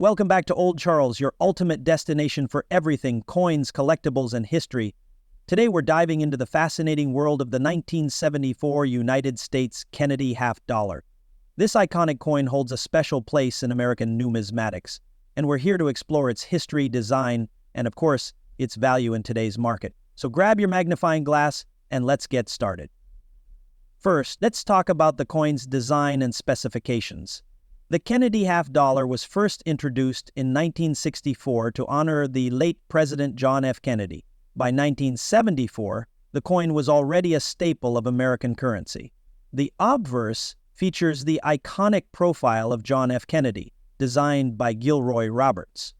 Welcome back to Old Charles, your ultimate destination for everything coins, collectibles, and history. Today we're diving into the fascinating world of the 1974 United States Kennedy half dollar. This iconic coin holds a special place in American numismatics, and we're here to explore its history, design, and of course, its value in today's market. So grab your magnifying glass and let's get started. First, let's talk about the coin's design and specifications. The Kennedy half dollar was first introduced in 1964 to honor the late President John F. Kennedy. By 1974, the coin was already a staple of American currency. The obverse features the iconic profile of John F. Kennedy, designed by Gilroy Roberts.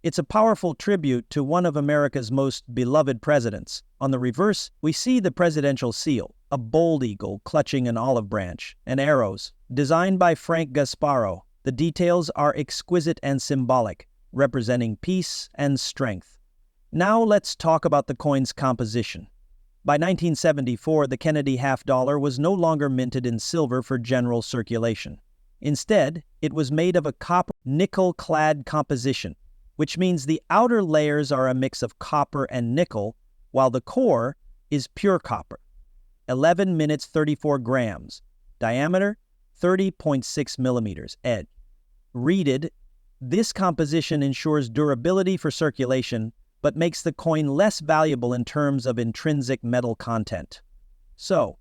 It's a powerful tribute to one of America's most beloved presidents. On the reverse, we see the presidential seal, a bold eagle clutching an olive branch, and arrows. Designed by Frank Gasparro, the details are exquisite and symbolic, representing peace and strength. Now let's talk about the coin's composition. By 1974, the Kennedy half dollar was no longer minted in silver for general circulation. Instead, it was made of a copper nickel-clad composition, which means the outer layers are a mix of copper and nickel, while the core is pure copper. 11 minutes 34 grams. Diameter 30.6 millimeters. Edge. Reeded, this composition ensures durability for circulation, but makes the coin less valuable in terms of intrinsic metal content. So,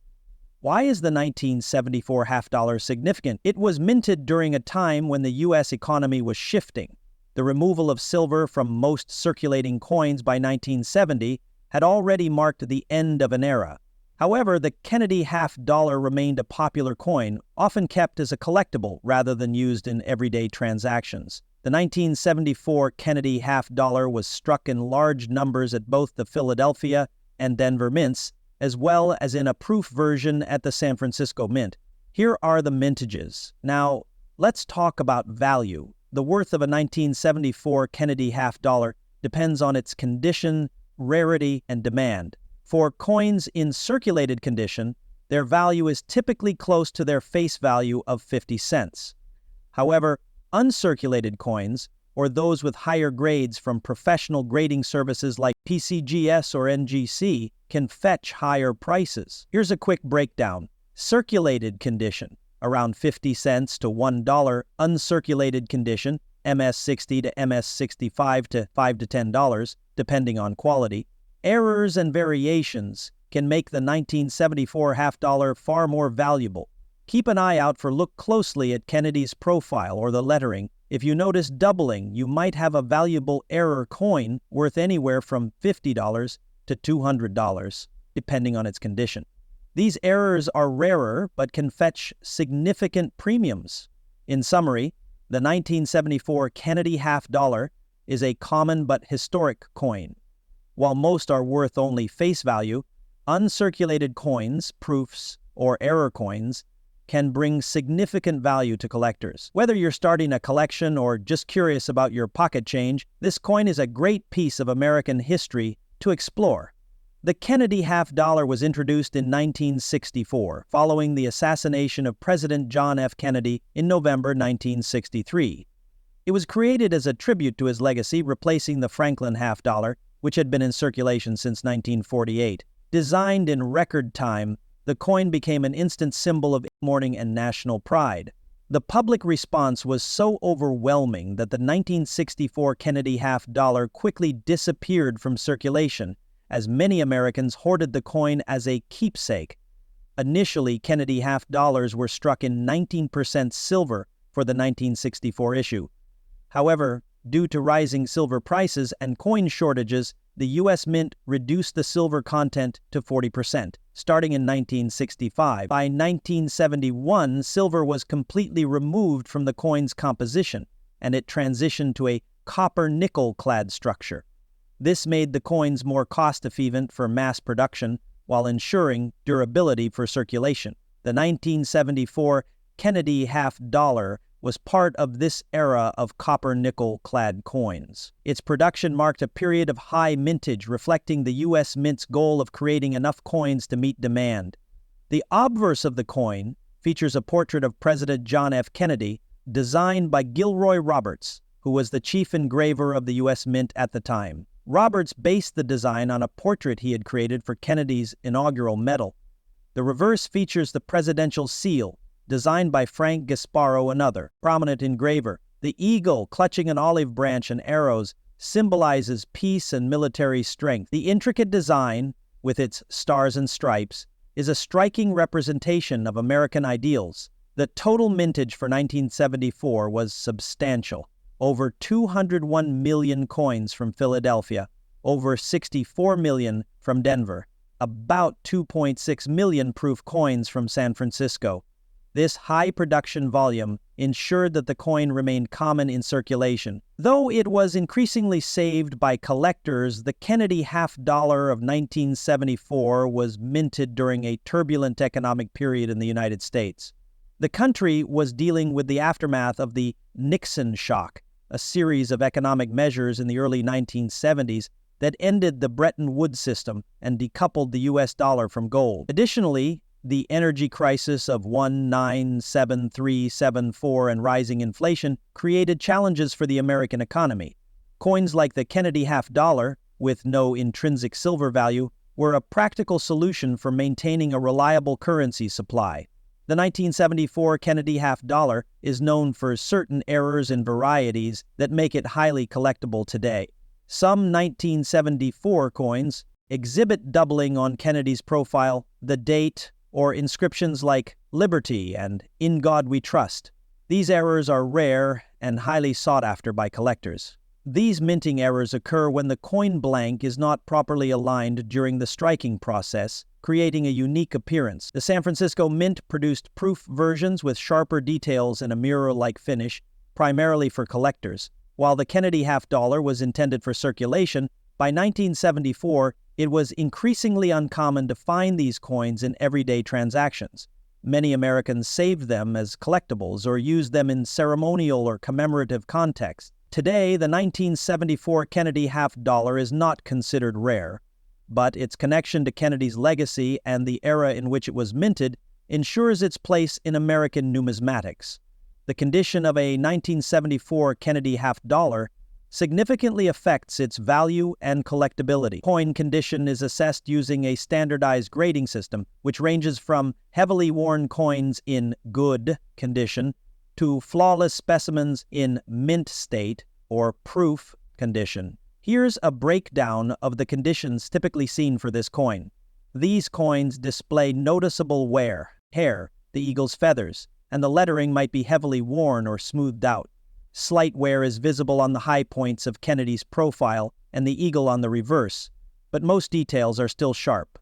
why is the 1974 half dollar significant? It was minted during a time when the U.S. economy was shifting. The removal of silver from most circulating coins by 1970 had already marked the end of an era. However, the Kennedy half dollar remained a popular coin, often kept as a collectible rather than used in everyday transactions. The 1974 Kennedy half dollar was struck in large numbers at both the Philadelphia and Denver mints, as well as in a proof version at the San Francisco Mint. Here are the mintages. Now, let's talk about value. The worth of a 1974 Kennedy half dollar depends on its condition, rarity, and demand. For coins in circulated condition, their value is typically close to their face value of 50 cents. However, uncirculated coins, or those with higher grades from professional grading services like PCGS or NGC, can fetch higher prices. Here's a quick breakdown. Circulated condition, around 50 cents to $1. Uncirculated condition, MS60 to MS65 to $5 to $10, depending on quality. Errors and variations can make the 1974 half dollar far more valuable. Keep an eye out for look closely at Kennedy's profile or the lettering. If you notice doubling, you might have a valuable error coin worth anywhere from $50 to $200, depending on its condition. These errors are rarer but can fetch significant premiums. In summary, the 1974 Kennedy half dollar is a common but historic coin. While most are worth only face value, uncirculated coins, proofs, or error coins can bring significant value to collectors. Whether you're starting a collection or just curious about your pocket change, this coin is a great piece of American history to explore. The Kennedy half dollar was introduced in 1964, following the assassination of President John F. Kennedy in November 1963. It was created as a tribute to his legacy, replacing the Franklin half dollar, which had been in circulation since 1948. Designed in record time, the coin became an instant symbol of mourning and national pride. The public response was so overwhelming that the 1964 Kennedy half dollar quickly disappeared from circulation, as many Americans hoarded the coin as a keepsake. Initially, Kennedy half dollars were struck in 19% silver for the 1964 issue. However, due to rising silver prices and coin shortages, the U.S. Mint reduced the silver content to 40%, starting in 1965. By 1971, silver was completely removed from the coin's composition, and it transitioned to a copper-nickel-clad structure. This made the coins more cost-efficient for mass production while ensuring durability for circulation. The 1974 Kennedy half dollar was part of this era of copper-nickel-clad coins. Its production marked a period of high mintage, reflecting the U.S. Mint's goal of creating enough coins to meet demand. The obverse of the coin features a portrait of President John F. Kennedy, designed by Gilroy Roberts, who was the chief engraver of the U.S. Mint at the time. Roberts based the design on a portrait he had created for Kennedy's inaugural medal. The reverse features the presidential seal, designed by Frank Gasparo, another prominent engraver. The eagle, clutching an olive branch and arrows, symbolizes peace and military strength. The intricate design, with its stars and stripes, is a striking representation of American ideals. The total mintage for 1974 was substantial. Over 201 million coins from Philadelphia, over 64 million from Denver, about 2.6 million proof coins from San Francisco. This high production volume ensured that the coin remained common in circulation. Though it was increasingly saved by collectors, the Kennedy half-dollar of 1974 was minted during a turbulent economic period in the United States. The country was dealing with the aftermath of the Nixon shock, a series of economic measures in the early 1970s that ended the Bretton Woods system and decoupled the U.S. dollar from gold. Additionally, the energy crisis of 1973-74 and rising inflation created challenges for the American economy. Coins like the Kennedy half-dollar, with no intrinsic silver value, were a practical solution for maintaining a reliable currency supply. The 1974 Kennedy half-dollar is known for certain errors and varieties that make it highly collectible today. Some 1974 coins exhibit doubling on Kennedy's profile, the date, or inscriptions like Liberty and In God We Trust. These errors are rare and highly sought after by collectors. These minting errors occur when the coin blank is not properly aligned during the striking process, creating a unique appearance. The San Francisco Mint produced proof versions with sharper details and a mirror-like finish, primarily for collectors. While the Kennedy half-dollar was intended for circulation, by 1974, it was increasingly uncommon to find these coins in everyday transactions. Many Americans saved them as collectibles or used them in ceremonial or commemorative contexts. Today, the 1974 Kennedy half-dollar is not considered rare, but its connection to Kennedy's legacy and the era in which it was minted ensures its place in American numismatics. The condition of a 1974 Kennedy half-dollar significantly affects its value and collectability. Coin condition is assessed using a standardized grading system, which ranges from heavily worn coins in good condition to flawless specimens in mint state or proof condition. Here's a breakdown of the conditions typically seen for this coin. These coins display noticeable wear, hair, the eagle's feathers, and the lettering might be heavily worn or smoothed out. Slight wear is visible on the high points of Kennedy's profile and the eagle on the reverse, but most details are still sharp.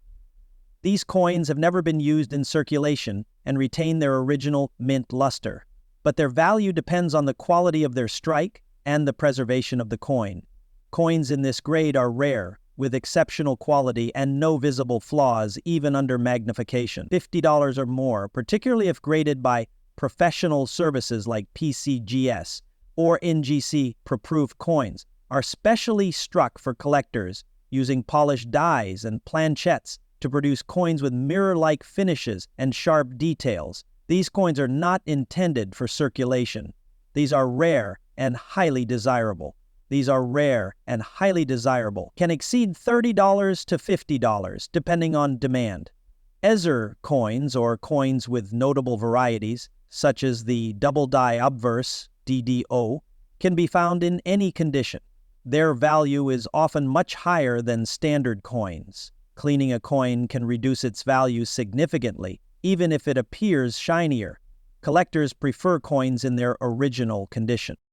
These coins have never been used in circulation and retain their original mint luster, but their value depends on the quality of their strike and the preservation of the coin. Coins in this grade are rare, with exceptional quality and no visible flaws even under magnification. $50 or more, particularly if graded by professional services like PCGS or NGC Proof coins, are specially struck for collectors using polished dies and planchettes to produce coins with mirror-like finishes and sharp details. These coins are not intended for circulation. These are rare and highly desirable. These are rare and highly desirable. Can exceed $30 to $50, depending on demand. Ezer coins, or coins with notable varieties, such as the double die obverse, DDO, can be found in any condition. Their value is often much higher than standard coins. Cleaning a coin can reduce its value significantly, even if it appears shinier. Collectors prefer coins in their original condition.